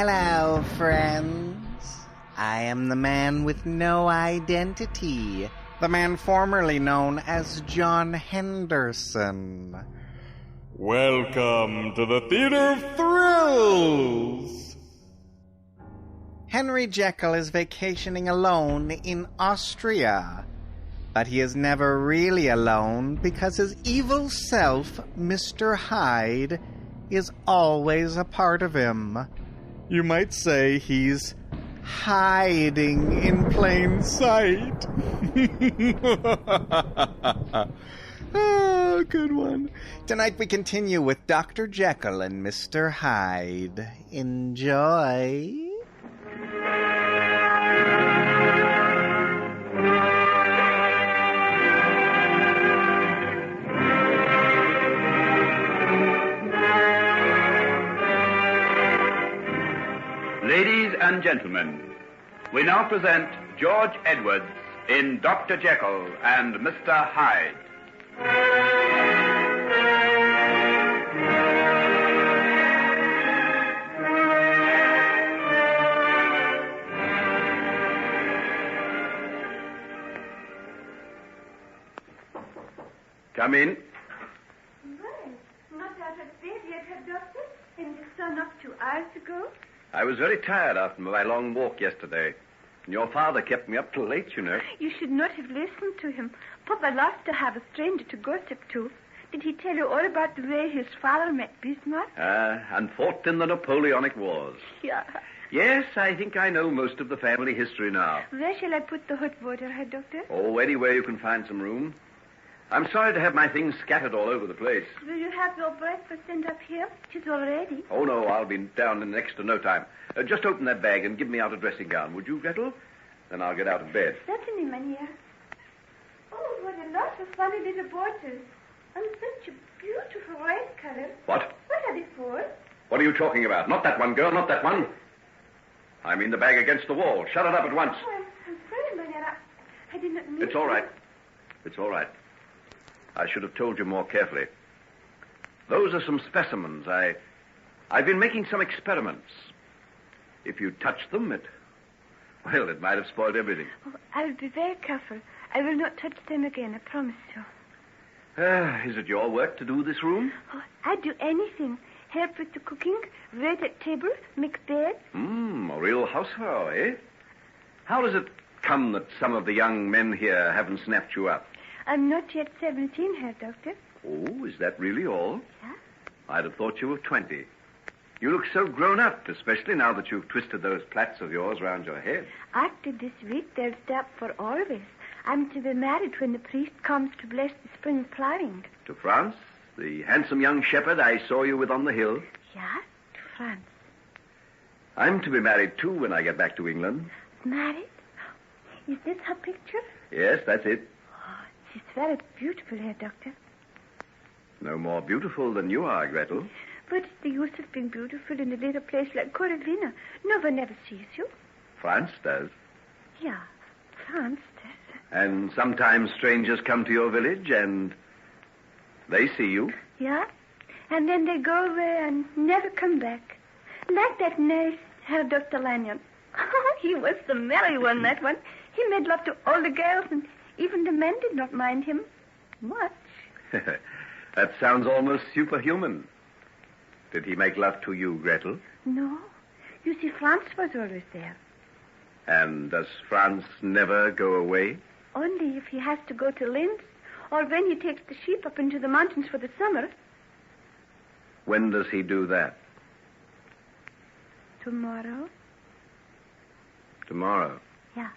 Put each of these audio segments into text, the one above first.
Hello, friends. I am the man with no identity. The man formerly known as John Henderson. Welcome to the Theater of Thrills! Henry Jekyll is vacationing alone in Austria. But he is never really alone because his evil self, Mr. Hyde, is always a part of him. You might say he's hiding in plain sight. Oh, good one. Tonight we continue with Dr. Jekyll and Mr. Hyde. Enjoy. Ladies and gentlemen, we now present George Edwards in Dr. Jekyll and Mr. Hyde. Come in. Well, not out of bed yet, Herr Doctor? And the sun up 2 hours ago? I was very tired after my long walk yesterday. And your father kept me up till late, you know. You should not have listened to him. Papa loves to have a stranger to gossip to. Did he tell you all about the way his father met Bismarck? And fought in the Napoleonic Wars. Yeah. Yes, I think I know most of the family history now. Where shall I put the hot water, Herr Doctor? Oh, anywhere you can find some room. I'm sorry to have my things scattered all over the place. Will you have your breakfast sent up here? It is all ready. Oh, no, I'll be down in next to no time. Just open that bag and give me out a dressing gown, would you, Gretel? Then I'll get out of bed. Certainly, Mynheer. Oh, what a lot of funny little bottles. And such a beautiful red color. What? What are they for? What are you talking about? Not that one, girl, not that one. I mean the bag against the wall. Shut it up at once. Oh, I'm sorry, Mynheer. I did not mean It's all right. It's all right. I should have told you more carefully. Those are some specimens. I've been making some experiments. If you touch them, it might have spoiled everything. Oh, I'll be very careful. I will not touch them again, I promise you. Is it your work to do this room? Oh, I'd do anything. Help with the cooking, wait at table, make bed. A real housefrau, eh? How does it come that some of the young men here haven't snapped you up? I'm not yet 17, Herr Doctor. Oh, is that really all? Yeah. I'd have thought you were 20. You look so grown up, especially now that you've twisted those plaits of yours round your head. After this week, they'll stop for always. I'm to be married when the priest comes to bless the spring plowing. To France? The handsome young shepherd I saw you with on the hill? Yeah, to France. I'm to be married, too, when I get back to England. Married? Is this her picture? Yes, that's it. Oh, she's very beautiful, Herr Doctor. No more beautiful than you are, Gretel. What's the use of being beautiful in a little place like Corvina? No one ever sees you. France does. Yeah, France does. And sometimes strangers come to your village and they see you. Yeah, and then they go away and never come back. Like that nice Herr Dr. Lanyon. He was the merry one, that one. He made love to all the girls, and even the men did not mind him much. That sounds almost superhuman. Did he make love to you, Gretel? No. You see, France was always there. And does France never go away? Only if he has to go to Linz, or when he takes the sheep up into the mountains for the summer. When does he do that? Tomorrow. Tomorrow? Yeah.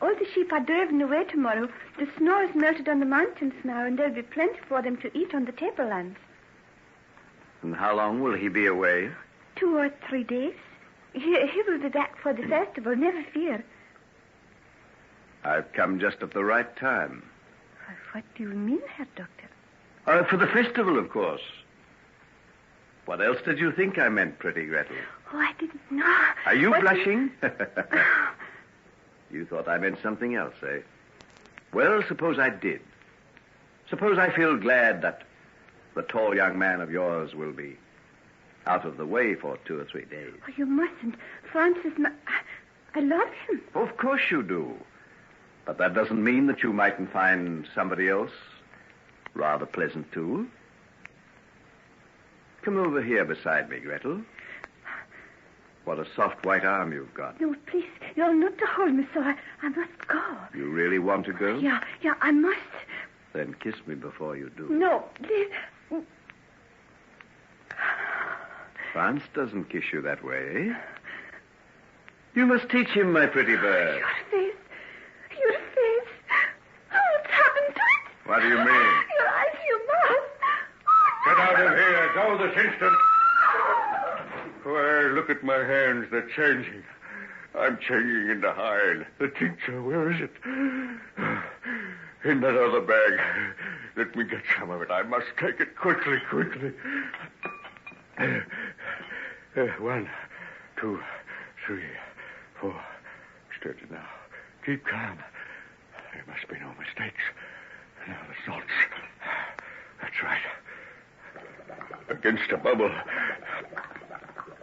All the sheep are driven away tomorrow. The snow is melted on the mountains now, and there'll be plenty for them to eat on the tablelands. And how long will he be away? 2 or 3 days. He will be back for the festival, never fear. I've come just at the right time. What do you mean, Herr Doctor? For the festival, of course. What else did you think I meant, pretty Gretel? Oh, I didn't know. Are you blushing? You thought I meant something else, eh? Well, suppose I did. Suppose I feel glad that the tall young man of yours will be out of the way for 2 or 3 days. Oh, you mustn't. Franz is I love him. Of course you do. But that doesn't mean that you mightn't find somebody else rather pleasant, too. Come over here beside me, Gretel. What a soft white arm you've got. No, please. You're not to hold me, so I must go. You really want to go? Yeah, I must. Then kiss me before you do. No, please. Franz doesn't kiss you that way. You must teach him, my pretty bird. Your face. Oh, what's happened to it? What do you mean? Your eyes, your mouth. Get out of here. Go this instant. Why, look at my hands. They're changing. I'm changing into Hyde. The tincture, where is it? In that other bag. Let me get some of it. I must take it quickly. 1, 2, 3, 4. Steady now. Keep calm. There must be no mistakes. Now the salts. That's right. Against a bubble.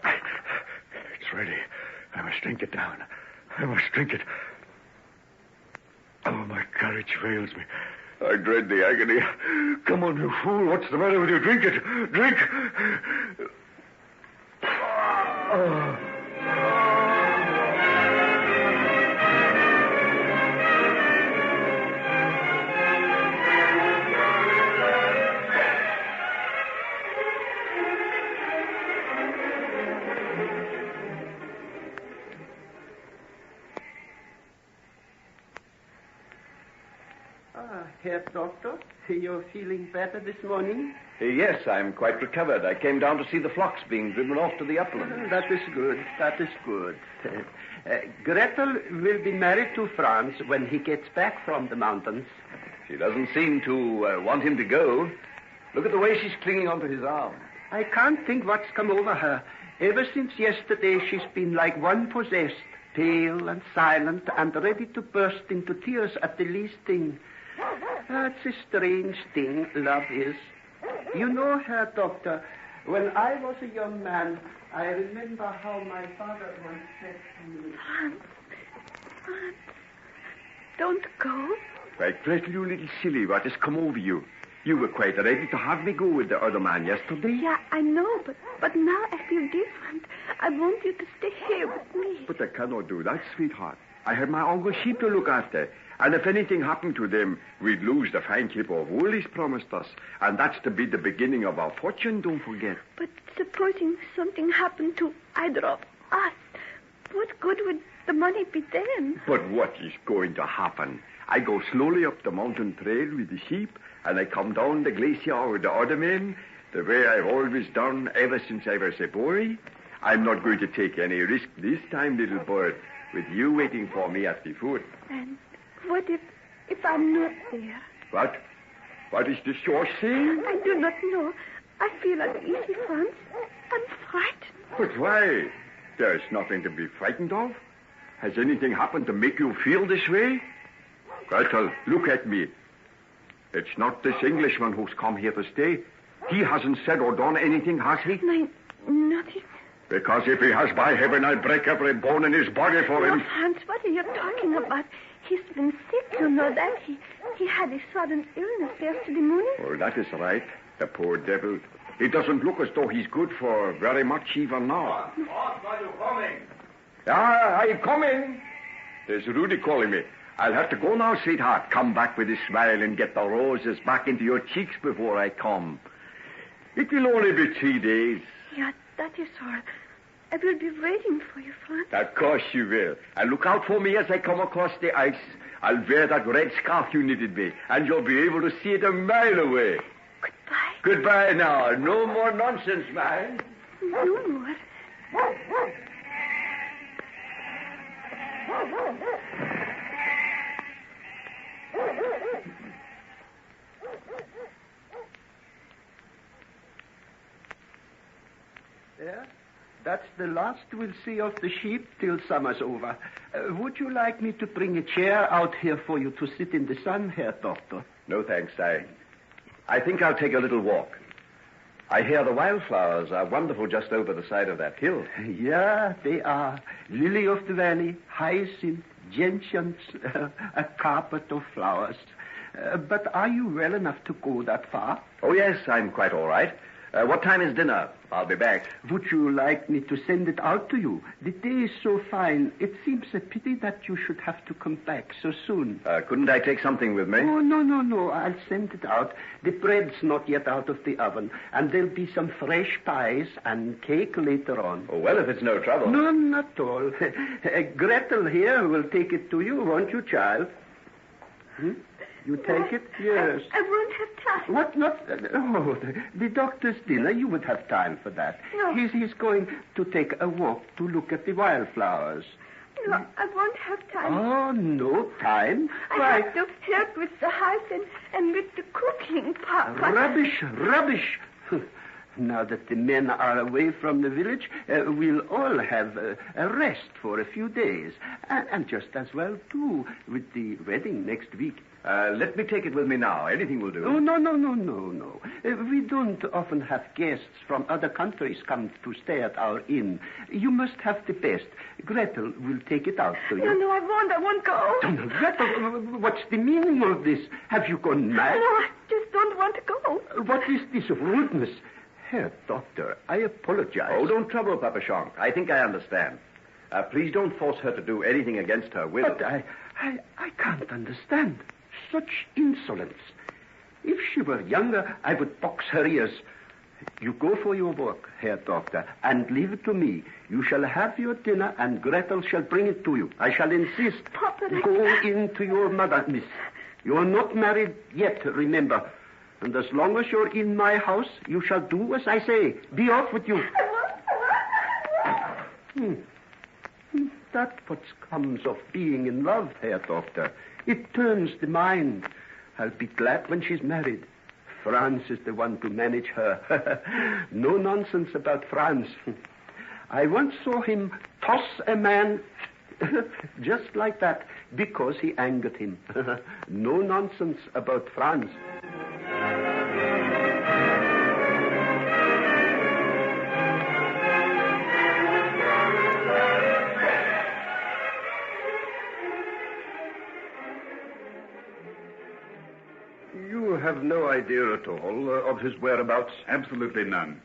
It's ready. I must drink it down. Oh, my courage fails me. I dread the agony. Come on, you fool. What's the matter with you? Drink it. Drink. Oh. Herr Doctor, you're feeling better this morning? Yes, I'm quite recovered. I came down to see the flocks being driven off to the upland. That is good. Gretel will be married to Franz when he gets back from the mountains. She doesn't seem to want him to go. Look at the way she's clinging onto his arm. I can't think what's come over her. Ever since yesterday, she's been like one possessed, pale and silent and ready to burst into tears at the least thing. That's a strange thing, love is. You know, Herr Doctor, when I was a young man, I remember how my father once said to me... Franz, don't go. Why, Gretel, you little silly, what has come over you? You were quite ready to have me go with the other man yesterday. Yeah, I know, but now I feel different. I want you to stay here with me. But I cannot do that, sweetheart. I have my own sheep to look after. And if anything happened to them, we'd lose the fine clip of wool he's promised us. And that's to be the beginning of our fortune, don't forget. But supposing something happened to either of us, what good would the money be then? But what is going to happen? I go slowly up the mountain trail with the sheep, and I come down the glacier with the other men, the way I've always done ever since I was a boy. I'm not going to take any risk this time, little bird, with you waiting for me at the foot. And what if I'm not there? What? What is the shore saying? I do not know. I feel uneasy, Franz. I'm frightened. But why? There's nothing to be frightened of. Has anything happened to make you feel this way? Gretel, look at me. It's not this Englishman who's come here to stay. He hasn't said or done anything, has he? Nothing. Because if he has, by heaven, I'll break every bone in his body for him. Franz, what are you talking about? He's been sick, you know that. He had a sudden illness yesterday morning. Oh, that is right. The poor devil. It doesn't look as though he's good for very much even now. What are you coming? I'm coming. There's Rudy calling me. I'll have to go now, sweetheart. Come back with a smile and get the roses back into your cheeks before I come. It will only be 3 days. Yeah, that is all. I will be waiting for you, Franz. Of course you will. And look out for me as I come across the ice. I'll wear that red scarf you knitted me, and you'll be able to see it a mile away. Goodbye. Goodbye now. No more nonsense, man. No more. Yeah? That's the last we'll see of the sheep till summer's over. Would you like me to bring a chair out here for you to sit in the sun, Herr Doctor? No, thanks. I think I'll take a little walk. I hear the wildflowers are wonderful just over the side of that hill. Yeah, they are. Lily of the valley, hyacinth, gentians, a carpet of flowers. But are you well enough to go that far? Oh, yes, I'm quite all right. What time is dinner? I'll be back. Would you like me to send it out to you? The day is so fine. It seems a pity that you should have to come back so soon. Couldn't I take something with me? Oh, no. I'll send it out. The bread's not yet out of the oven, and there'll be some fresh pies and cake later on. Oh, well, if it's no trouble. No, not at all. Gretel here will take it to you, won't you, child? You take it? Yes. I won't have time. What? Not? Oh, the doctor's dinner. You would have time for that. No. He's going to take a walk to look at the wildflowers. No, I won't have time. Oh, no time? I have to help with the house and with the cooking, Papa. Rubbish. Now that the men are away from the village, we'll all have a rest for a few days. And just as well, too, with the wedding next week. Let me take it with me now. Anything will do. Oh, no. We don't often have guests from other countries come to stay at our inn. You must have the best. Gretel will take it out to you. No, I won't go. Oh, Gretel, what's the meaning of this? Have you gone mad? No, I just don't want to go. What is this rudeness? Herr Doctor, I apologize. Oh, don't trouble Papa Shank. I think I understand. Please don't force her to do anything against her will. But I can't understand. Such insolence. If she were younger, I would box her ears. You go for your work, Herr Doctor, and leave it to me. You shall have your dinner, and Gretel shall bring it to you. I shall insist. Papa, Go in to your mother, miss. You are not married yet, remember. And as long as you're in my house, you shall do as I say. Be off with you. That's what comes of being in love, Herr Doctor. It turns the mind. I'll be glad when she's married. Franz is the one to manage her. No nonsense about Franz. I once saw him toss a man just like that because he angered him. No nonsense about Franz. You have no idea at all of his whereabouts? Absolutely none.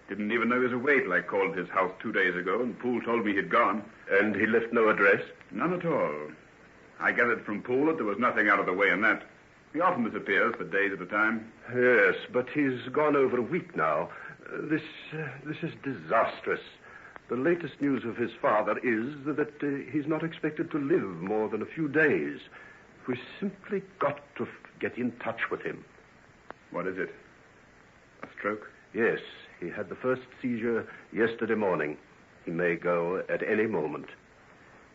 Didn't even know he was away till I called his house 2 days ago, and Poole told me he'd gone. And he left no address? None at all. I gathered from Poole that there was nothing out of the way in that. He often disappears for days at a time. Yes, but he's gone over a week now. This is disastrous. The latest news of his father is that he's not expected to live more than a few days. We simply got to get in touch with him. What is it? A stroke? Yes, he had the first seizure yesterday morning. He may go at any moment.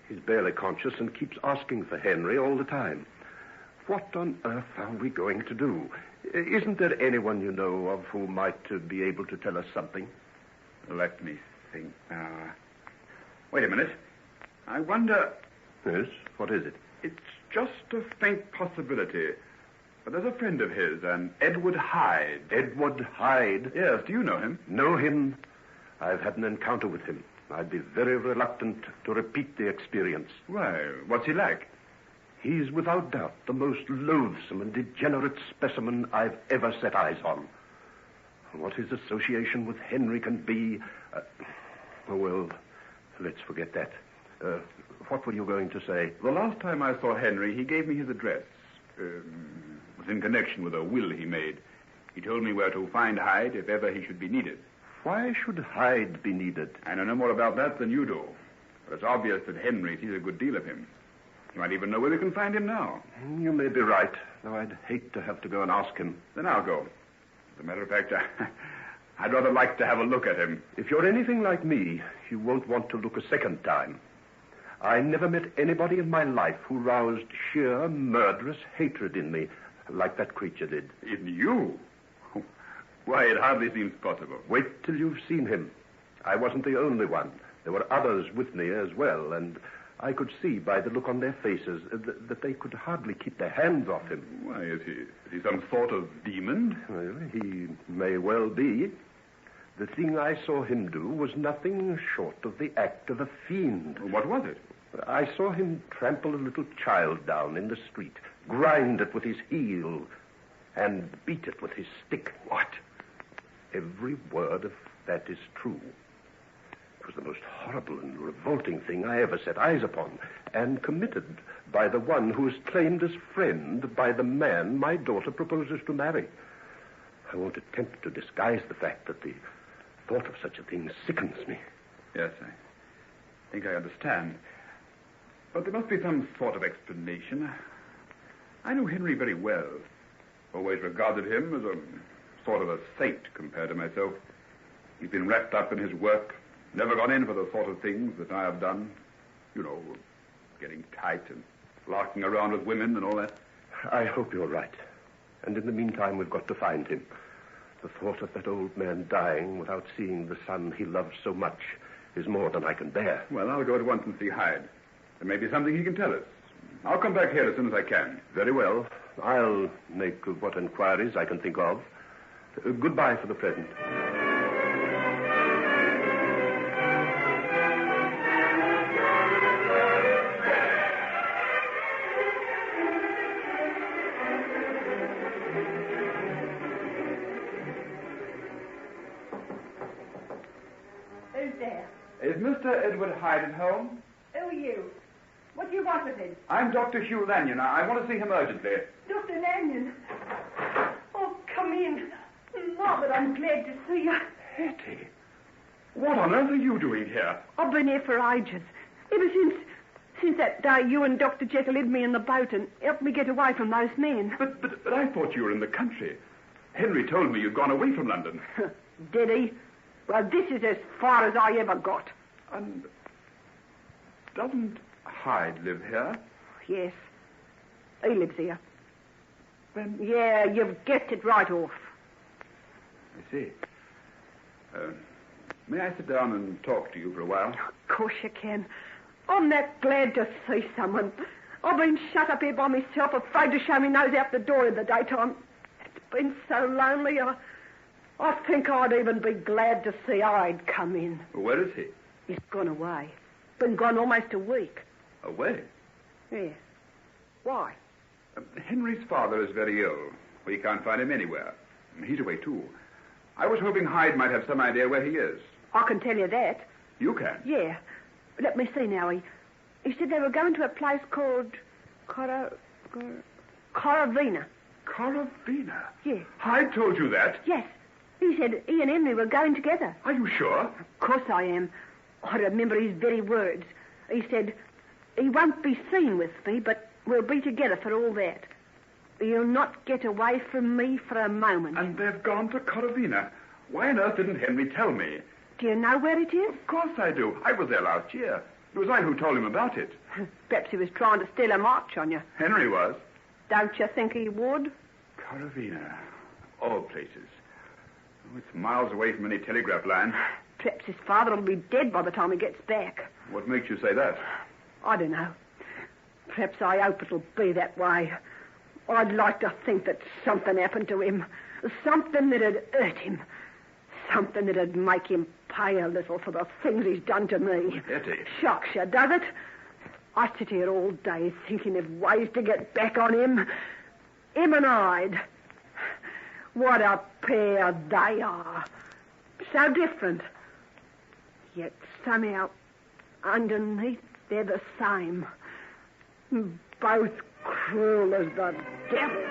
He's barely conscious and keeps asking for Henry all the time. What on earth are we going to do? Isn't there anyone you know of who might be able to tell us something? Let me think. Wait a minute. I wonder... Yes, what is it? It's just a faint possibility. But there's a friend of his, an Edward Hyde. Edward Hyde? Yes, do you know him? Know him? I've had an encounter with him. I'd be very reluctant to repeat the experience. Why, what's he like? He's without doubt the most loathsome and degenerate specimen I've ever set eyes on. What his association with Henry can be... well, let's forget that. What were you going to say? The last time I saw Henry, he gave me his address. It was in connection with a will he made. He told me where to find Hyde if ever he should be needed. Why should Hyde be needed? I know no more about that than you do. But it's obvious that Henry sees a good deal of him. You might even know where we can find him now. You may be right, though I'd hate to have to go and ask him. Then I'll go. As a matter of fact, I'd rather like to have a look at him. If you're anything like me, you won't want to look a second time. I never met anybody in my life who roused sheer murderous hatred in me like that creature did. In you? Why, it hardly seems possible. Wait till you've seen him. I wasn't the only one. There were others with me as well, and I could see by the look on their faces that they could hardly keep their hands off him. Why, is he some sort of demon? Well, he may well be. The thing I saw him do was nothing short of the act of a fiend. What was it? I saw him trample a little child down in the street, grind it with his heel, and beat it with his stick. What? Every word of that is true. It was the most horrible and revolting thing I ever set eyes upon, and committed by the one who is claimed as friend by the man my daughter proposes to marry. I won't attempt to disguise the fact that the thought of such a thing sickens me. Yes, I think I understand. But there must be some sort of explanation. I knew Henry very well. Always regarded him as a sort of a saint compared to myself. He's been wrapped up in his work, never gone in for the sort of things that I have done. You know, getting tight and larking around with women and all that. I hope you're right. And in the meantime, we've got to find him. The thought of that old man dying without seeing the son he loves so much is more than I can bear. Well, I'll go at once and see Hyde. There may be something he can tell us. I'll come back here as soon as I can. Very well. I'll make what inquiries I can think of. Goodbye for the present. Who's there? Is Mr. Edward Hyde at home? Who are you? What do you want with him? I'm Dr. Hugh Lanyon. I want to see him urgently. Dr. Lanyon. Oh, come in. Margaret, I'm glad to see you. Hetty, what on earth are you doing here? I've been here for ages. Ever since that day you and Dr. Jekyll hid me in the boat and helped me get away from those men. But I thought you were in the country. Henry told me you'd gone away from London. Did he? Well, this is as far as I ever got. And doesn't Hyde live here? Yes. He lives here. Then... Yeah, you've guessed it right off. I see. May I sit down and talk to you for a while? Of course you can. I'm that glad to see someone. I've been shut up here by myself, afraid to show me nose out the door in the daytime. It's been so lonely, I think I'd even be glad to see Hyde come in. Where is he? He's gone away. Been gone almost a week. Away? Yeah. Why? Henry's father is very ill. We can't find him anywhere. He's away, too. I was hoping Hyde might have some idea where he is. I can tell you that. You can? Yeah. Let me see now. He said they were going to a place called Coravina. Coravina? Yeah. Hyde told you that? Yes. He said he and Henry were going together. Are you sure? Of course I am. I remember his very words. He said, he won't be seen with me, but we'll be together for all that. He'll not get away from me for a moment. And they've gone to Coravina. Why on earth didn't Henry tell me? Do you know where it is? Of course I do. I was there last year. It was I who told him about it. Perhaps he was trying to steal a march on you. Henry was. Don't you think he would? Coravina. All places. Oh, it's miles away from any telegraph line. Perhaps his father will be dead by the time he gets back. What makes you say that? I don't know. Perhaps I hope it'll be that way. I'd like to think that something happened to him. Something that'd hurt him. Something that'd make him pay a little for the things he's done to me. Hetty. Shocks you, does it? I sit here all day thinking of ways to get back on him. Him and Hyde. What a pair they are. So different. Yet somehow, underneath, they're the same. Both cruel as the devil.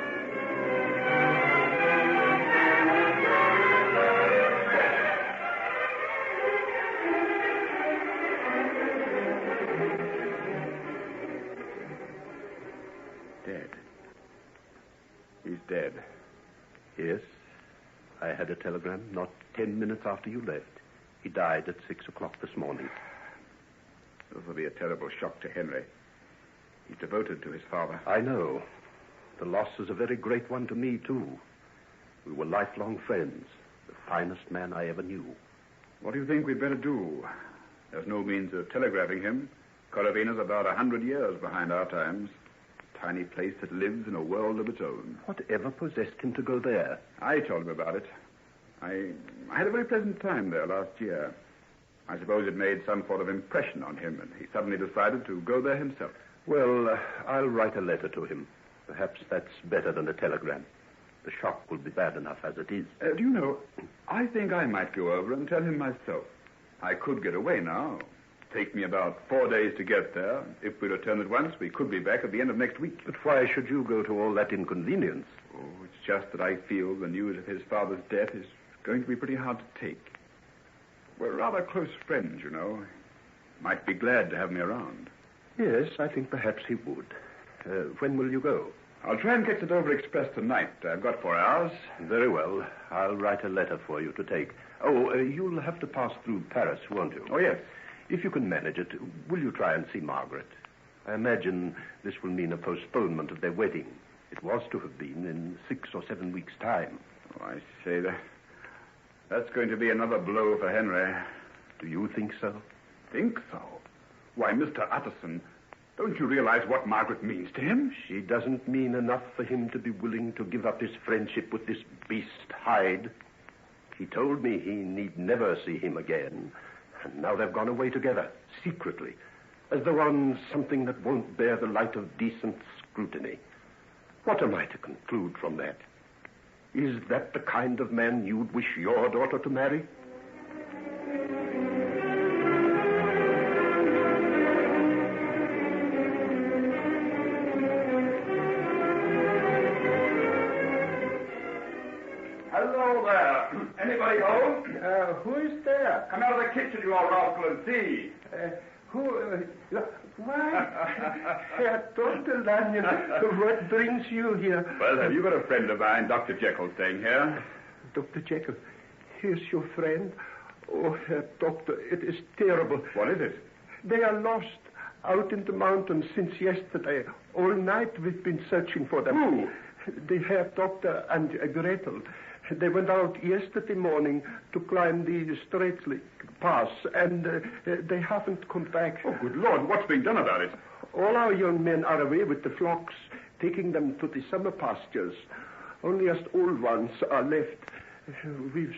Dead. He's dead. Yes. I had a telegram not 10 minutes after you left. He died at 6 o'clock this morning. This will be a terrible shock to Henry. He's devoted to his father. I know. The loss is a very great one to me, too. We were lifelong friends. The finest man I ever knew. What do you think we'd better do? There's no means of telegraphing him. Coravina's about 100 years behind our times. Tiny place that lives in a world of its own. Whatever possessed him to go there? I told him about it. I had a very pleasant time there last year. I suppose it made some sort of impression on him, and he suddenly decided to go there himself. Well, I'll write a letter to him. Perhaps that's better than a telegram. The shock will be bad enough as it is. Do you know, I think I might go over and tell him myself. I could get away now. Take me about 4 days to get there. If we return at once, we could be back at the end of next week. But why should you go to all that inconvenience? Oh, it's just that I feel the news of his father's death is going to be pretty hard to take. We're rather close friends, you know. Might be glad to have me around. Yes, I think perhaps he would. When will you go? I'll try and catch the Dover Express tonight. I've got 4 hours. Very well. I'll write a letter for you to take. Oh, you'll have to pass through Paris, won't you? Oh, yes. If you can manage it, will you try and see Margaret? I imagine this will mean a postponement of their wedding. It was to have been in 6 or 7 weeks' time. Oh, I say that's going to be another blow for Henry. Do you think so? Think so? Why, Mr. Utterson, don't you realize what Margaret means to him? She doesn't mean enough for him to be willing to give up his friendship with this beast, Hyde. He told me he need never see him again. And now they've gone away together, secretly, as though on something that won't bear the light of decent scrutiny. What am I to conclude from that? Is that the kind of man you'd wish your daughter to marry? Hello there. Anybody home? Who is there? Come out of the kitchen, you old rascal, and see. Why, Herr Dr. Lanyon, what brings you here? Well, have you got a friend of mine, Dr. Jekyll, staying here? Dr. Jekyll, here's your friend. Oh, Herr Doctor, it is terrible. What is it? They are lost out in the mountains since yesterday. All night we've been searching for them. Who? The Herr Doctor and Gretel. They went out yesterday morning to climb the Straitslick Pass, and they haven't come back. Oh, good Lord, what's being done about it? All our young men are away with the flocks, taking them to the summer pastures. Only us old ones are left. We've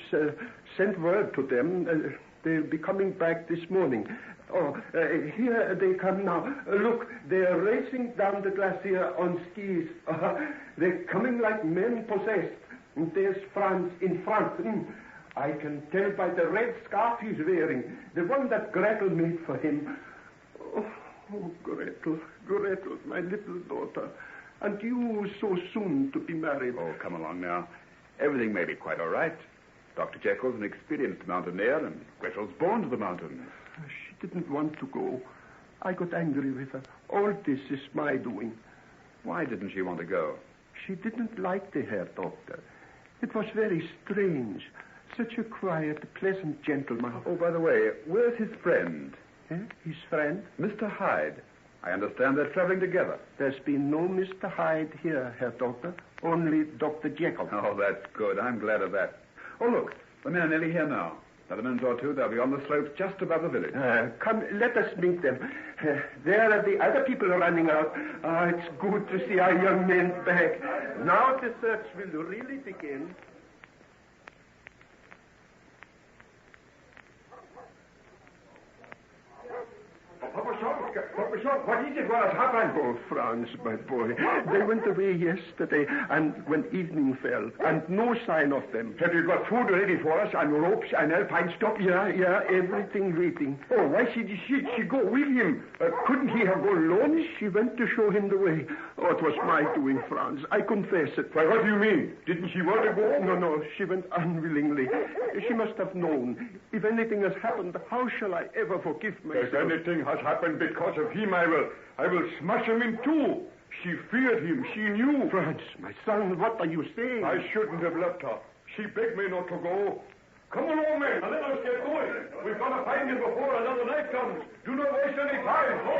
sent word to them. They'll be coming back this morning. Oh, here they come now. Look, they're racing down the glacier on skis. They're coming like men possessed. There's Franz in front. I can tell by the red scarf he's wearing, the one that Gretel made for him. Oh, Gretel, my little daughter. And you so soon to be married. Oh, come along now. Everything may be quite all right. Dr. Jekyll's an experienced mountaineer, and Gretel's born to the mountains. She didn't want to go. I got angry with her. All this is my doing. Why didn't she want to go? She didn't like the Herr Doctor. It was very strange. Such a quiet, pleasant gentleman. Oh, by the way, where's his friend? His friend? Mr. Hyde. I understand they're traveling together. There's been no Mr. Hyde here, Herr Doctor. Only Dr. Jekyll. Oh, that's good. I'm glad of that. Oh, look. The men are nearly here now. Another minute or two, they'll be on the slopes just above the village. Come, let us meet them. There are the other people running out. It's good to see our young men back. Now the search will really begin. Papa, what is it? What has happened? Oh, Franz, my boy. They went away yesterday, and when evening fell, and no sign of them. Have you got food ready for us, and ropes, and alpine stock? Yeah, everything waiting. Oh, why should she go with him? Couldn't he have gone alone? She went to show him the way. Oh, it was my doing, Franz. I confess it. Why, what do you mean? Didn't she want to go? No, she went unwillingly. She must have known. If anything has happened, how shall I ever forgive myself? If anything has happened because of him, I will smash him in two. She feared him. She knew. Franz, my son, what are you saying? I shouldn't have left her. She begged me not to go. Come along, men, and let us get going. We've got to find him before another night comes. Do not waste any time. Go.